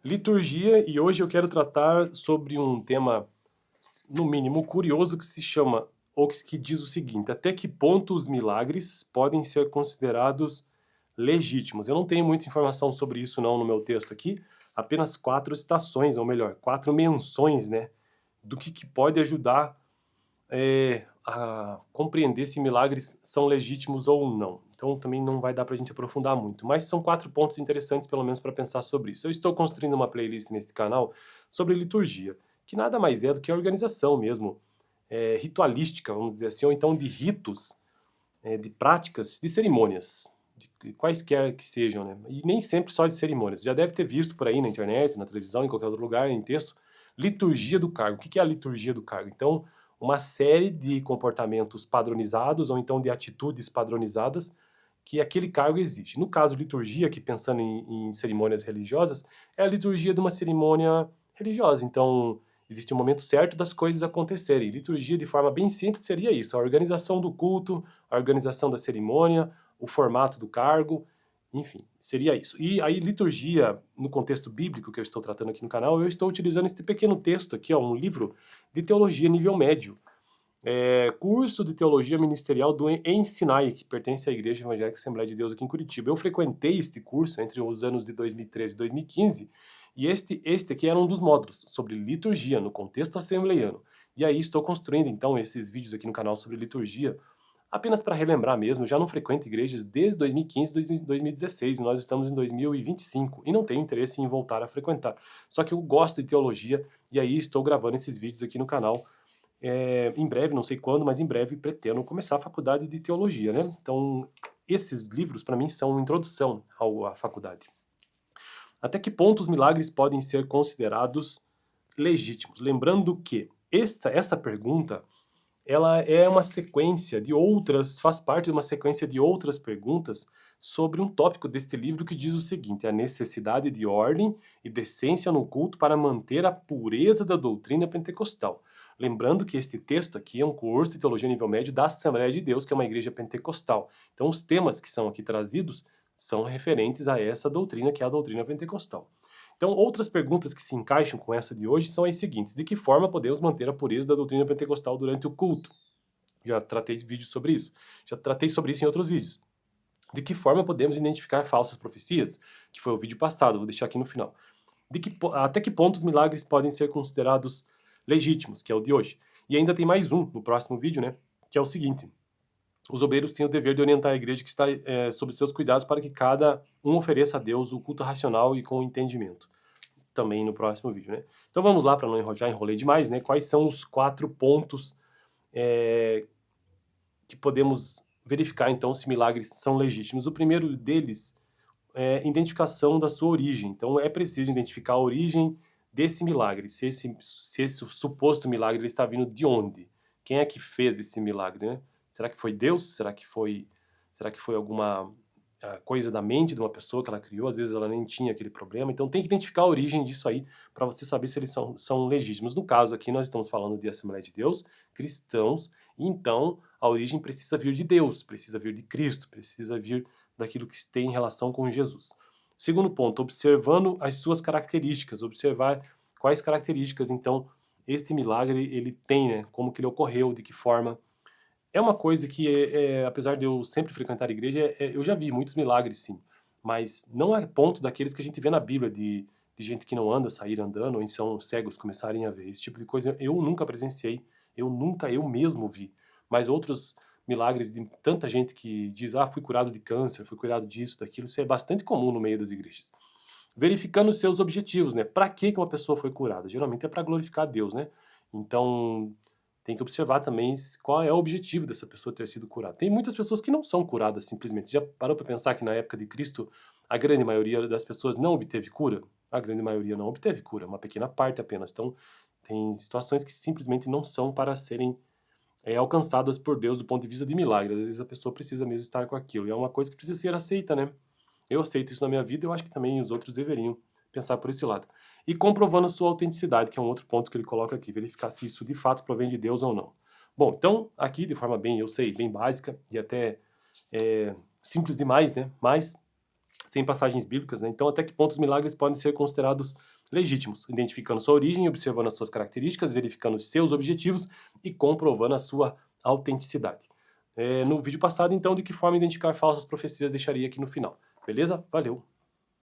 liturgia, e hoje eu quero tratar sobre um tema, no mínimo, curioso que se chama, ou que diz o seguinte: até que ponto os milagres podem ser considerados legítimos? Eu não tenho muita informação sobre isso não no meu texto aqui, apenas 4 citações, ou melhor, 4 menções, né, do que pode ajudar a compreender se milagres são legítimos ou não. Então também não vai dar para a gente aprofundar muito, mas são 4 pontos interessantes pelo menos para pensar sobre isso. Eu estou construindo uma playlist nesse canal sobre liturgia, que nada mais é do que a organização mesmo, ritualística, vamos dizer assim, ou então de ritos, de práticas, de cerimônias, de quaisquer que sejam, né? E nem sempre só de cerimônias. Já deve ter visto por aí na internet, na televisão, em qualquer outro lugar, em texto, liturgia do cargo. O que é a liturgia do cargo? Então, uma série de comportamentos padronizados ou então de atitudes padronizadas que aquele cargo exige. No caso, liturgia, aqui pensando em cerimônias religiosas, é a liturgia de uma cerimônia religiosa. Então, existe um momento certo das coisas acontecerem. Liturgia, de forma bem simples, seria isso: a organização do culto, a organização da cerimônia, o formato do cargo, enfim, seria isso. E aí, liturgia, no contexto bíblico que eu estou tratando aqui no canal, eu estou utilizando este pequeno texto aqui, ó, um livro de teologia nível médio. Curso de Teologia Ministerial do Ensinai, que pertence à Igreja Evangélica Assembleia de Deus aqui em Curitiba. Eu frequentei este curso entre os anos de 2013 e 2015, e este aqui era um dos módulos sobre liturgia no contexto assembleiano. E aí estou construindo então esses vídeos aqui no canal sobre liturgia, apenas para relembrar mesmo. Já não frequento igrejas desde 2015, 2016, e nós estamos em 2025 e não tenho interesse em voltar a frequentar. Só que eu gosto de teologia e aí estou gravando esses vídeos aqui no canal. Em breve, não sei quando, mas em breve pretendo começar a faculdade de teologia, né? Então, esses livros para mim são uma introdução à faculdade. Até que ponto os milagres podem ser considerados legítimos? Lembrando que essa pergunta, ela é uma sequência de outras, faz parte de uma sequência de outras perguntas sobre um tópico deste livro que diz o seguinte: a necessidade de ordem e decência no culto para manter a pureza da doutrina pentecostal. Lembrando que este texto aqui é um curso de teologia nível médio da Assembleia de Deus, que é uma igreja pentecostal. Então os temas que são aqui trazidos são referentes a essa doutrina, que é a doutrina pentecostal. Então, outras perguntas que se encaixam com essa de hoje são as seguintes: de que forma podemos manter a pureza da doutrina pentecostal durante o culto? Já tratei de vídeos sobre isso. Já tratei sobre isso em outros vídeos. De que forma podemos identificar falsas profecias? Que foi o vídeo passado, vou deixar aqui no final. Até que ponto os milagres podem ser considerados legítimos, que é o de hoje. E ainda tem mais um no próximo vídeo, né? Que é o seguinte: os obreiros têm o dever de orientar a igreja que está sob seus cuidados para que cada um ofereça a Deus o culto racional e com entendimento. Também no próximo vídeo, né? Então vamos lá, para não enrolar, enrolei demais, né? Quais são os 4 pontos que podemos verificar, então, se milagres são legítimos? O primeiro deles é identificação da sua origem. Então é preciso identificar a origem desse milagre, se esse suposto milagre ele está vindo de onde? Quem é que fez esse milagre, né? Será que foi Deus? Será que foi alguma coisa da mente de uma pessoa que ela criou? Às vezes ela nem tinha aquele problema. Então tem que identificar a origem disso aí para você saber se eles são legítimos. No caso aqui nós estamos falando de Assembleia de Deus, cristãos, e então a origem precisa vir de Deus, precisa vir de Cristo, precisa vir daquilo que tem em relação com Jesus. Segundo ponto, observando as suas características, observar quais características, então, este milagre ele tem, né? Como que ele ocorreu, de que forma. É uma coisa que, apesar de eu sempre frequentar a igreja, eu já vi muitos milagres, sim, mas não a ponto daqueles que a gente vê na Bíblia, de gente que não anda, sair andando, ou então cegos começarem a ver. Esse tipo de coisa eu nunca presenciei, eu mesmo vi, mas outros milagres de tanta gente que diz: ah, fui curado de câncer, fui curado disso, daquilo, isso é bastante comum no meio das igrejas. Verificando os seus objetivos, né? Para que uma pessoa foi curada? Geralmente é para glorificar a Deus, né? Então, tem que observar também qual é o objetivo dessa pessoa ter sido curada. Tem muitas pessoas que não são curadas simplesmente. Já parou para pensar que na época de Cristo a grande maioria das pessoas não obteve cura? A grande maioria não obteve cura, uma pequena parte apenas. Então, tem situações que simplesmente não são para serem alcançadas por Deus do ponto de vista de milagre. Às vezes a pessoa precisa mesmo estar com aquilo. E é uma coisa que precisa ser aceita, né? Eu aceito isso na minha vida, eu acho que também os outros deveriam pensar por esse lado. E comprovando a sua autenticidade, que é um outro ponto que ele coloca aqui, verificar se isso de fato provém de Deus ou não. Bom, então, aqui de forma bem, eu sei, bem básica e até simples demais, né? Mas sem passagens bíblicas, né? Então, até que ponto os milagres podem ser considerados legítimos, identificando sua origem, observando as suas características, verificando os seus objetivos e comprovando a sua autenticidade. No vídeo passado, então, de que forma identificar falsas profecias, deixaria aqui no final. Beleza? Valeu!